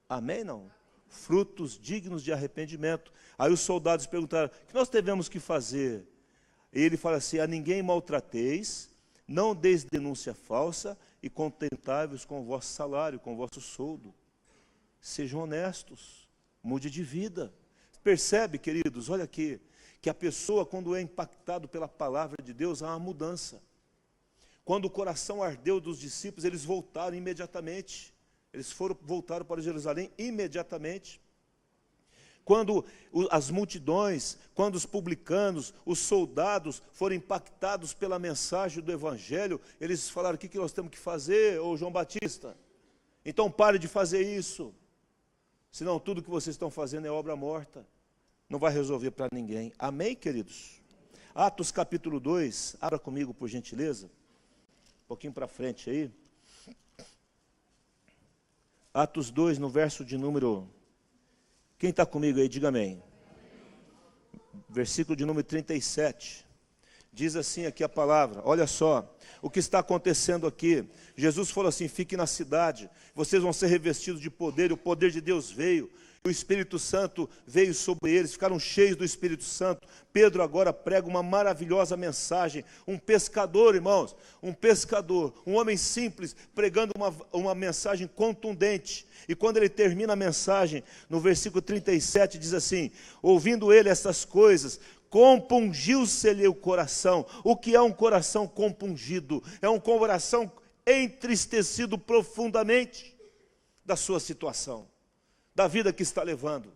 Amém, não? Frutos dignos de arrependimento. Aí os soldados perguntaram: o que nós devemos que fazer? E ele fala assim: a ninguém maltrateis, não deis denúncia falsa, e contentai-vos com o vosso salário, com o vosso soldo. Sejam honestos, mude de vida. Percebe, queridos, olha aqui, que a pessoa, quando é impactado pela palavra de Deus, há uma mudança. Quando o coração ardeu dos discípulos, eles voltaram imediatamente. Voltaram para Jerusalém imediatamente. Quando as multidões, quando os publicanos, os soldados foram impactados pela mensagem do Evangelho, eles falaram: o que nós temos que fazer, ô João Batista? Então pare de fazer isso, senão tudo que vocês estão fazendo é obra morta, não vai resolver para ninguém. Amém, queridos? Atos capítulo 2, abra comigo por gentileza, um pouquinho para frente aí. Atos 2, no verso de número... Quem está comigo aí, diga amém. Versículo de número 37. Diz assim aqui a palavra, olha só, o que está acontecendo aqui. Jesus falou assim: fique na cidade, vocês vão ser revestidos de poder, e o poder de Deus veio. O Espírito Santo veio sobre eles, ficaram cheios do Espírito Santo. Pedro agora prega uma maravilhosa mensagem. Um pescador, irmãos, um pescador, um homem simples, pregando uma mensagem contundente. E quando ele termina a mensagem, no versículo 37, diz assim: ouvindo ele essas coisas, compungiu-se-lhe o coração. O que é um coração compungido? É um coração entristecido profundamente da sua situação, da vida que está levando.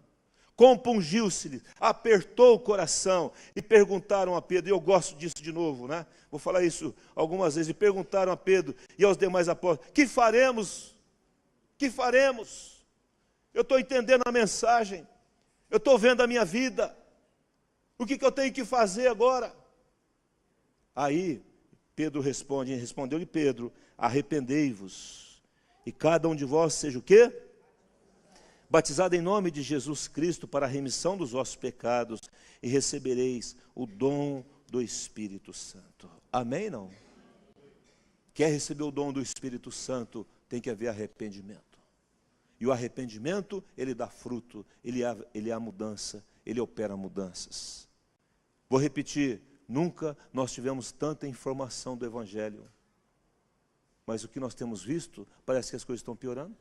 Compungiu-se-lhe, apertou o coração, e perguntaram a Pedro, e eu gosto disso de novo, né? Vou falar isso algumas vezes, e perguntaram a Pedro e aos demais apóstolos: que faremos? Que faremos? Eu estou entendendo a mensagem, eu estou vendo a minha vida, o que eu tenho que fazer agora? Aí Pedro respondeu-lhe Pedro: arrependei-vos, e cada um de vós seja o quê? batizado em nome de Jesus Cristo para a remissão dos vossos pecados, e recebereis o dom do Espírito Santo. Amém, não? Quer receber o dom do Espírito Santo, tem que haver arrependimento. E o arrependimento, ele dá fruto, ele há mudança, ele opera mudanças. Vou repetir, nunca nós tivemos tanta informação do Evangelho. Mas o que nós temos visto, parece que as coisas estão piorando.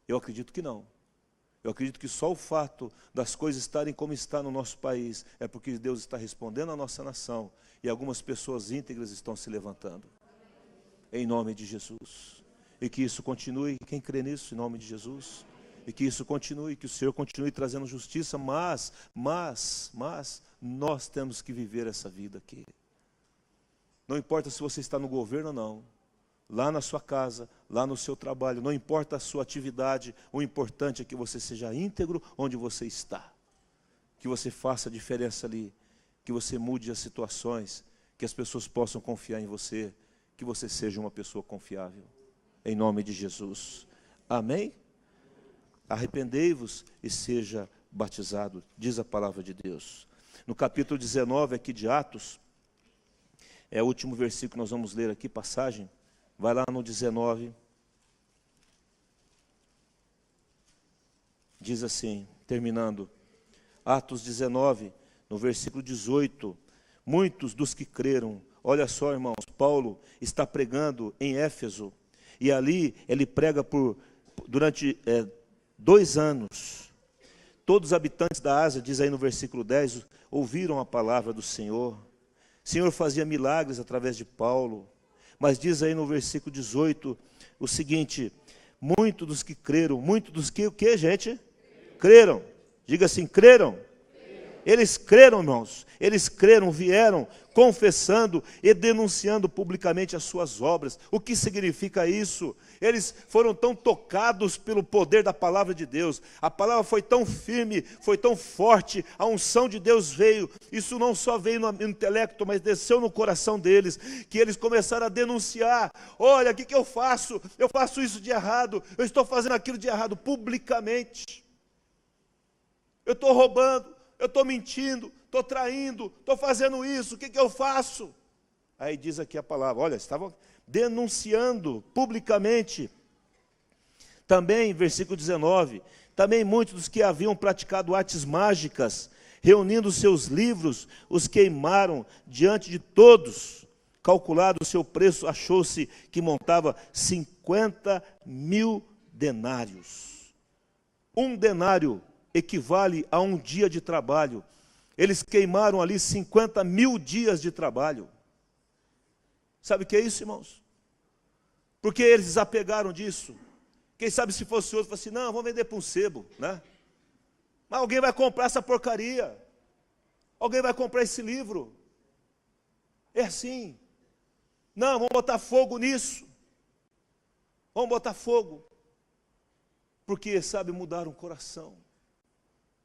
Eu acredito que não. Eu acredito que só o fato das coisas estarem como está no nosso país é porque Deus está respondendo à nossa nação e algumas pessoas íntegras estão se levantando. Em nome de Jesus. E que isso continue, quem crê nisso, em nome de Jesus. E que isso continue, que o Senhor continue trazendo justiça, mas nós temos que viver essa vida aqui. Não importa se você está no governo ou não, lá na sua casa, lá no seu trabalho, não importa a sua atividade, o importante é que você seja íntegro onde você está. Que você faça a diferença ali, que você mude as situações, que as pessoas possam confiar em você, que você seja uma pessoa confiável. Em nome de Jesus. Amém? Arrependei-vos e seja batizado, diz a palavra de Deus. No capítulo 19 aqui de Atos, é o último versículo que nós vamos ler aqui, passagem. Vai lá no 19. Diz assim, terminando. Atos 19, no versículo 18. Muitos dos que creram, olha só, irmãos, Paulo está pregando em Éfeso. E ali ele prega durante 2 anos. Todos os habitantes da Ásia, diz aí no versículo 10, ouviram a palavra do Senhor. O Senhor fazia milagres através de Paulo. Mas diz aí no versículo 18 o seguinte: muitos dos que creram, muitos dos que o que, gente? Creram. Diga assim, creram. Eles creram, irmãos, eles creram, vieram confessando e denunciando publicamente as suas obras. O que significa isso? Eles foram tão tocados pelo poder da palavra de Deus. A palavra foi tão firme, foi tão forte, a unção de Deus veio. Isso não só veio no intelecto, mas desceu no coração deles, que eles começaram a denunciar. Olha, o que eu faço? Eu faço isso de errado, eu estou fazendo aquilo de errado publicamente. Eu estou roubando. Eu estou mentindo, estou traindo, estou fazendo isso, o que eu faço? Aí diz aqui a palavra, olha, estavam denunciando publicamente. Também, versículo 19, também muitos dos que haviam praticado artes mágicas, reunindo seus livros, os queimaram diante de todos. Calculado o seu preço, achou-se que montava 50.000 denários. Um denário equivale a um dia de trabalho. Eles queimaram ali 50.000 dias de trabalho. Sabe o que é isso, irmãos? Porque eles desapegaram disso. Quem sabe se fosse outro, falasse assim, não, vamos vender para um sebo, né? Mas alguém vai comprar essa porcaria. Alguém vai comprar esse livro. É assim. Não, vamos botar fogo nisso. Vamos botar fogo. Porque, sabe, mudaram o coração.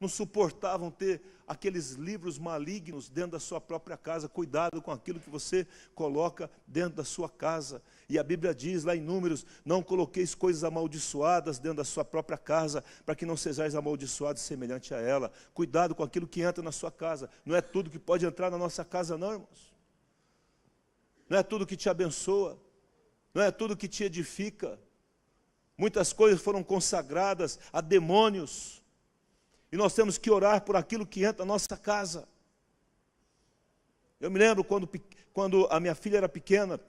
Não suportavam ter aqueles livros malignos dentro da sua própria casa. Cuidado com aquilo que você coloca dentro da sua casa. E a Bíblia diz lá em Números, não coloqueis coisas amaldiçoadas dentro da sua própria casa, para que não sejais amaldiçoados semelhante a ela. Cuidado com aquilo que entra na sua casa. Não é tudo que pode entrar na nossa casa não, irmãos. Não é tudo que te abençoa. Não é tudo que te edifica. Muitas coisas foram consagradas a demônios. E nós temos que orar por aquilo que entra na nossa casa. Eu me lembro quando a minha filha era pequena,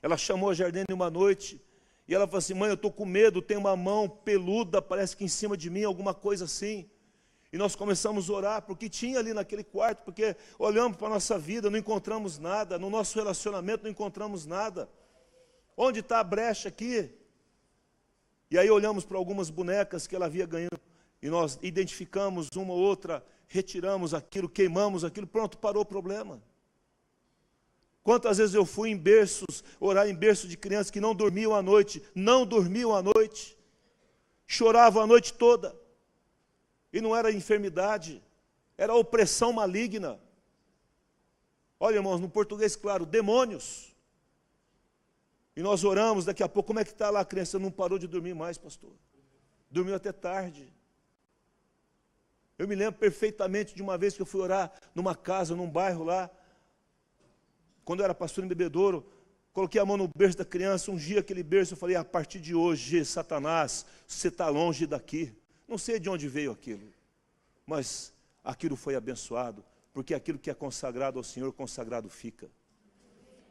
ela chamou a Jardine uma noite, e ela falou assim, mãe, eu estou com medo, tem uma mão peluda, parece que em cima de mim, alguma coisa assim. E nós começamos a orar, porque tinha ali naquele quarto, porque olhamos para a nossa vida, não encontramos nada, no nosso relacionamento não encontramos nada. Onde está a brecha aqui? E aí olhamos para algumas bonecas que ela havia ganhado, e nós identificamos uma ou outra, retiramos aquilo, queimamos aquilo, pronto, parou o problema. Quantas vezes eu fui em berços, orar em berço de crianças que não dormiam à noite, choravam a noite toda. E não era enfermidade, era opressão maligna. Olha, irmãos, no português claro, demônios. E nós oramos, daqui a pouco, como é que está lá a criança? Não parou de dormir mais, pastor. dormiu até tarde. Eu me lembro perfeitamente de uma vez que eu fui orar numa casa, num bairro lá, quando eu era pastor em Bebedouro, coloquei a mão no berço da criança, ungi aquele berço, eu falei, a partir de hoje, Satanás, você está longe daqui. Não sei de onde veio aquilo, mas aquilo foi abençoado, porque aquilo que é consagrado ao Senhor, consagrado fica.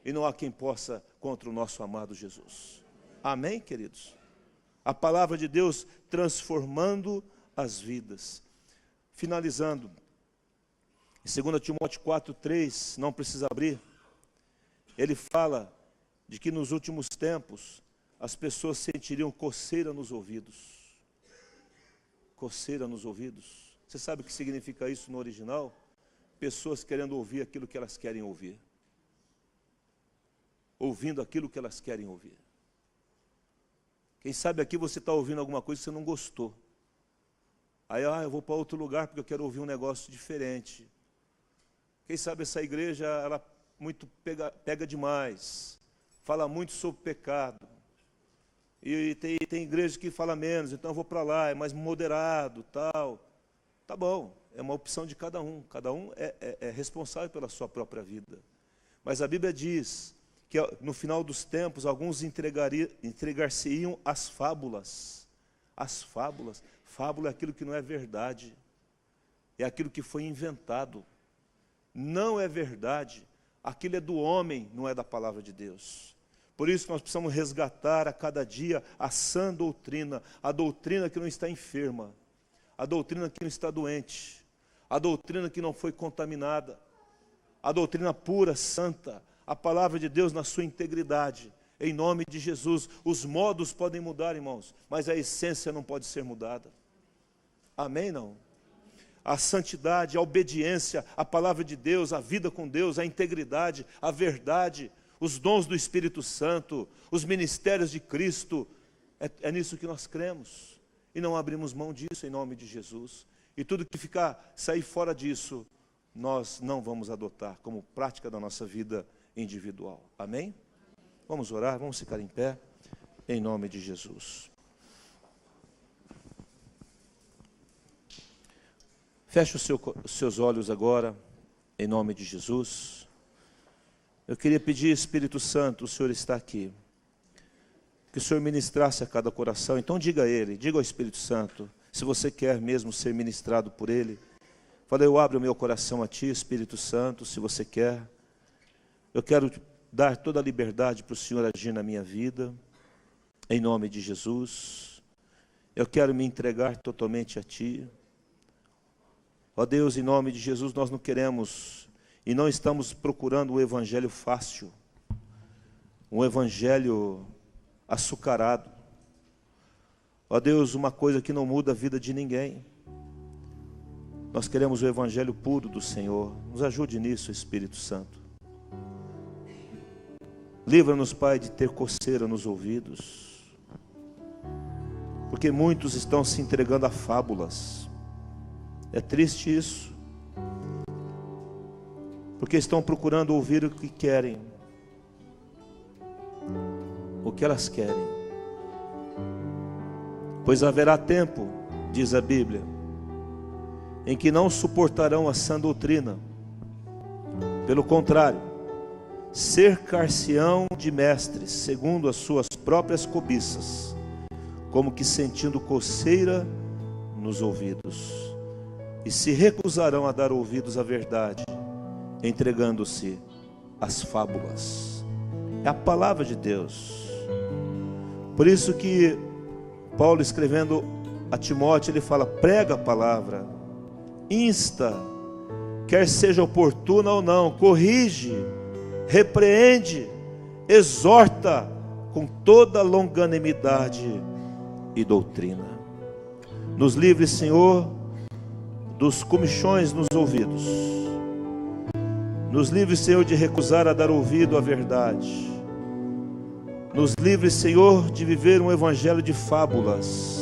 E não há quem possa contra o nosso amado Jesus. Amém, queridos? A palavra de Deus transformando as vidas. Finalizando, em 2 Timóteo 4:3, não precisa abrir, ele fala de que nos últimos tempos as pessoas sentiriam coceira nos ouvidos. Coceira nos ouvidos. Você sabe o que significa isso no original? Pessoas querendo ouvir aquilo que elas querem ouvir. Ouvindo aquilo que elas querem ouvir. Quem sabe aqui você está ouvindo alguma coisa que você não gostou. Aí, eu vou para outro lugar porque eu quero ouvir um negócio diferente. Quem sabe essa igreja, ela muito pega demais. Fala muito sobre pecado. E tem igreja que fala menos, então eu vou para lá, é mais moderado, tal. Tá bom, é uma opção de cada um. Cada um é responsável pela sua própria vida. Mas a Bíblia diz que no final dos tempos, alguns entregar-se-iam às fábulas. As fábulas. Fábula é aquilo que não é verdade. É aquilo que foi inventado. Não é verdade. Aquilo é do homem, não é da palavra de Deus. Por isso que nós precisamos resgatar a cada dia a sã doutrina. A doutrina que não está enferma. A doutrina que não está doente. A doutrina que não foi contaminada. A doutrina pura, santa. A palavra de Deus na sua integridade. Em nome de Jesus. Os modos podem mudar, irmãos, mas a essência não pode ser mudada. Amém, não? A santidade, a obediência, a palavra de Deus, a vida com Deus, a integridade, a verdade, os dons do Espírito Santo, os ministérios de Cristo, é nisso que nós cremos. E não abrimos mão disso em nome de Jesus. E tudo que sair fora disso, nós não vamos adotar como prática da nossa vida individual. Amém? Vamos orar, vamos ficar em pé, em nome de Jesus. Feche os seus olhos agora, em nome de Jesus. Eu queria pedir, Espírito Santo, o Senhor está aqui, que o Senhor ministrasse a cada coração. Então diga a Ele, diga ao Espírito Santo, se você quer mesmo ser ministrado por Ele. Fala, eu abro o meu coração a Ti, Espírito Santo, se você quer. Eu quero dar toda a liberdade para o Senhor agir na minha vida, em nome de Jesus. Eu quero me entregar totalmente a Ti. Ó Deus, em nome de Jesus, nós não queremos e não estamos procurando o evangelho fácil, um evangelho açucarado. Ó Deus, uma coisa que não muda a vida de ninguém. Nós queremos o evangelho puro do Senhor. Nos ajude nisso, Espírito Santo. Livra-nos, Pai, de ter coceira nos ouvidos, porque muitos estão se entregando a fábulas. É triste isso, porque estão procurando ouvir o que querem, o que elas querem. Pois haverá tempo, diz a Bíblia, em que não suportarão a sã doutrina. Pelo contrário, cercar-se-ão de mestres, segundo as suas próprias cobiças, como que sentindo coceira nos ouvidos. E se recusarão a dar ouvidos à verdade, entregando-se às fábulas. É a palavra de Deus. Por isso que Paulo, escrevendo a Timóteo, ele fala, prega a palavra, insta, quer seja oportuna ou não, corrige, repreende, exorta com toda longanimidade e doutrina. Nos livre, Senhor, dos comichões nos ouvidos. Nos livre, Senhor, de recusar a dar ouvido à verdade. Nos livre, Senhor, de viver um evangelho de fábulas,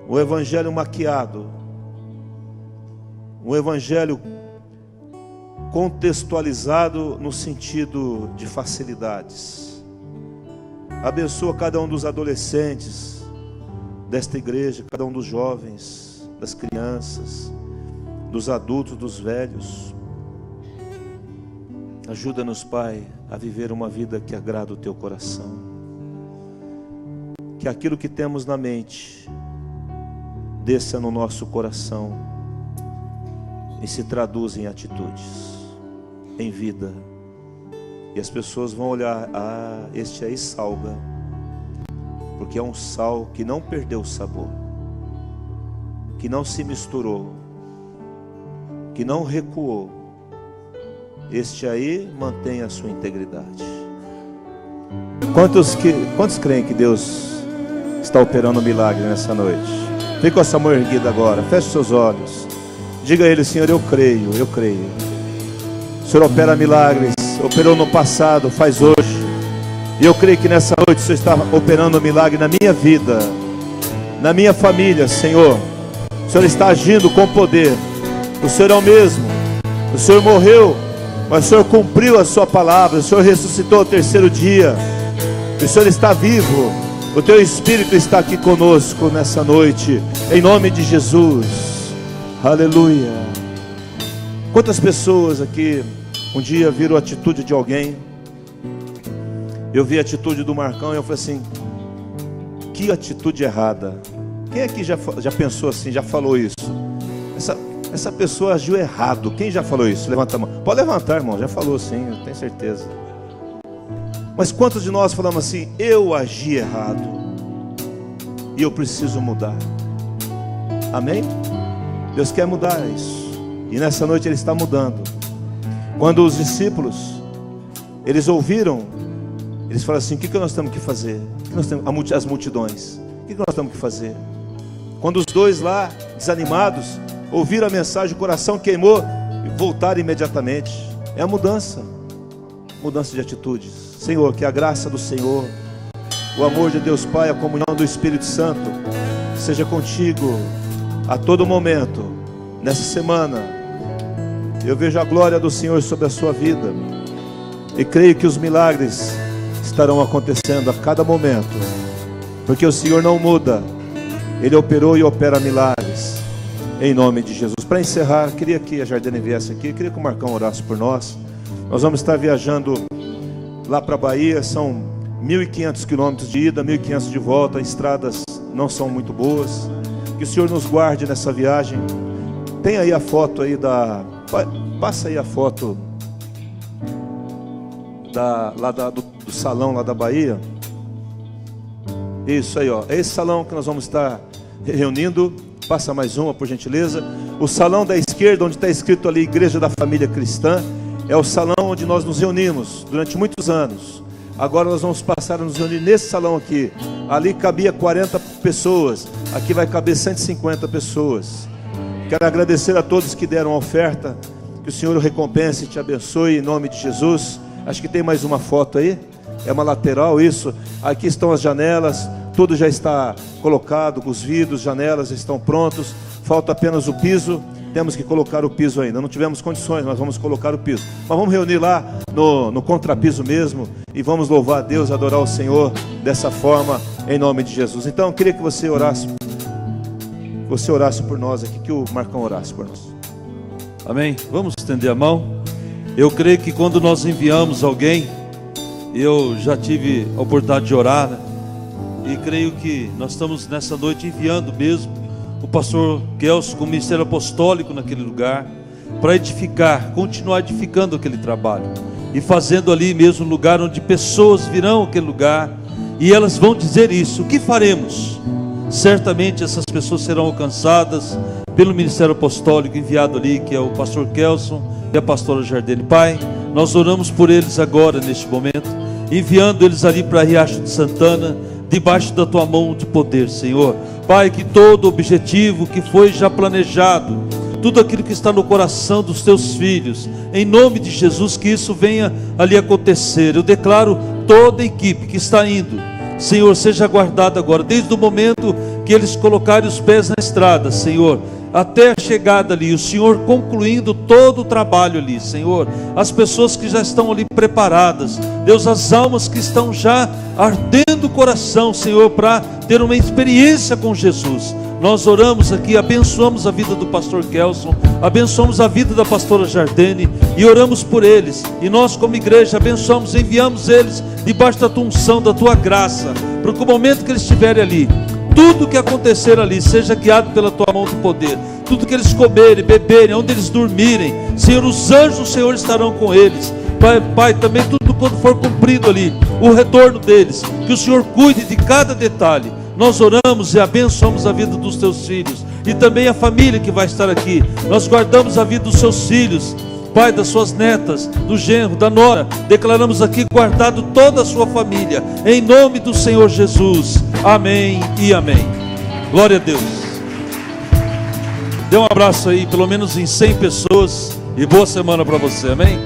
um evangelho maquiado, um evangelho contextualizado no sentido de facilidades. Abençoa cada um dos adolescentes, desta igreja, cada um dos jovens, das crianças, dos adultos, dos velhos. Ajuda-nos, Pai, a viver uma vida que agrada o Teu coração. Que aquilo que temos na mente desça no nosso coração e se traduza em atitudes, em vida. E as pessoas vão olhar: ah, este aí salga, porque é um sal que não perdeu o sabor, que não se misturou, que não recuou. Este aí mantém a sua integridade. Quantos creem que Deus está operando um milagre nessa noite? Fique com essa mão erguida agora, feche seus olhos, diga a Ele: Senhor, eu creio, eu creio. O Senhor opera milagres, operou no passado, faz hoje. E eu creio que nessa noite o Senhor está operando um milagre na minha vida, na minha família, Senhor. O Senhor está agindo com poder. O Senhor é o mesmo. O Senhor morreu, mas o Senhor cumpriu a sua palavra. O Senhor ressuscitou ao terceiro dia. O Senhor está vivo. O Teu Espírito está aqui conosco nessa noite, em nome de Jesus. Aleluia. Quantas pessoas aqui um dia viram a atitude de alguém? Eu vi a atitude do Marcão e eu falei assim: que atitude errada. Quem aqui já pensou assim, já falou isso? Essa pessoa agiu errado. Quem já falou isso? Levanta a mão. Pode levantar, irmão, já falou sim, eu tenho certeza. Mas quantos de nós falamos assim: eu agi errado e eu preciso mudar? Amém? Deus quer mudar isso. E nessa noite Ele está mudando. Quando os discípulos, eles ouviram, eles falaram assim: o que nós temos que fazer? As multidões, o que nós temos que fazer? Quando os dois lá, desanimados, ouviram a mensagem, o coração queimou e voltaram imediatamente. É a mudança de atitudes. Senhor, que a graça do Senhor, o amor de Deus Pai, a comunhão do Espírito Santo seja contigo a todo momento. Nessa semana eu vejo a glória do Senhor sobre a sua vida e creio que os milagres estarão acontecendo a cada momento, porque o Senhor não muda. Ele operou e opera milagres, em nome de Jesus. Para encerrar, queria que a Jardine viesse aqui, queria que o Marcão orasse por nós. Nós vamos estar viajando lá para a Bahia, são 1.500 quilômetros de ida, 1.500 de volta, as estradas não são muito boas. Que o Senhor nos guarde nessa viagem. Tem aí a foto aí passa aí a foto do salão lá da Bahia. Isso aí, ó. É esse salão que nós vamos estar reunindo. Passa mais uma, por gentileza. O salão da esquerda, onde está escrito ali Igreja da Família Cristã, é o salão onde nós nos reunimos durante muitos anos. Agora nós vamos passar a nos reunir nesse salão aqui. Ali cabia 40 pessoas, aqui vai caber 150 pessoas. Quero agradecer a todos que deram a oferta. Que o Senhor o recompense e te abençoe em nome de Jesus. Acho que tem mais uma foto aí. É uma lateral, isso. Aqui estão as janelas, tudo já está colocado, os vidros, janelas estão prontos. Falta apenas o piso. Temos que colocar o piso ainda. Não tivemos condições, mas vamos colocar o piso. Mas vamos reunir lá no contrapiso mesmo e vamos louvar a Deus, adorar o Senhor dessa forma, em nome de Jesus. Então eu queria que você orasse por nós aqui, que o Marcão orasse por nós. Amém? Vamos estender a mão. Eu creio que quando nós enviamos alguém, eu já tive a oportunidade de orar, né? E creio que nós estamos nessa noite enviando mesmo o pastor Kelso com o ministério apostólico naquele lugar, para edificar, continuar edificando aquele trabalho e fazendo ali mesmo um lugar onde pessoas virão àquele lugar e elas vão dizer isso: o que faremos? Certamente essas pessoas serão alcançadas pelo ministério apostólico enviado ali, que é o pastor Kelson e a pastora Jardine. Pai, nós oramos por eles agora neste momento, enviando eles ali para Riacho de Santana, debaixo da tua mão de poder, Senhor. Pai, que todo objetivo que foi já planejado, tudo aquilo que está no coração dos teus filhos, em nome de Jesus, que isso venha ali acontecer. Eu declaro toda a equipe que está indo, Senhor, seja guardada agora, desde o momento que eles colocarem os pés na estrada, Senhor. até a chegada ali, o Senhor concluindo todo o trabalho ali, Senhor, as pessoas que já estão ali preparadas, Deus, as almas que estão já ardendo o coração, Senhor, para ter uma experiência com Jesus. Nós oramos aqui, abençoamos a vida do pastor Kelson, abençoamos a vida da pastora Jardene e oramos por eles. E nós, como igreja, abençoamos, enviamos eles debaixo da tua unção, da tua graça, para que o momento que eles estiverem ali, tudo que acontecer ali seja guiado pela tua mão do poder. Tudo que eles comerem, beberem, onde eles dormirem, Senhor, os anjos do Senhor estarão com eles. Pai, também tudo quando for cumprido ali, o retorno deles, que o Senhor cuide de cada detalhe. Nós oramos e abençoamos a vida dos teus filhos e também a família que vai estar aqui. Nós guardamos a vida dos seus filhos, Pai, das suas netas, do genro, da nora. Declaramos aqui guardado toda a sua família, em nome do Senhor Jesus. Amém e amém. Glória a Deus. Dê um abraço aí, pelo menos em 100 pessoas, e boa semana para você, amém?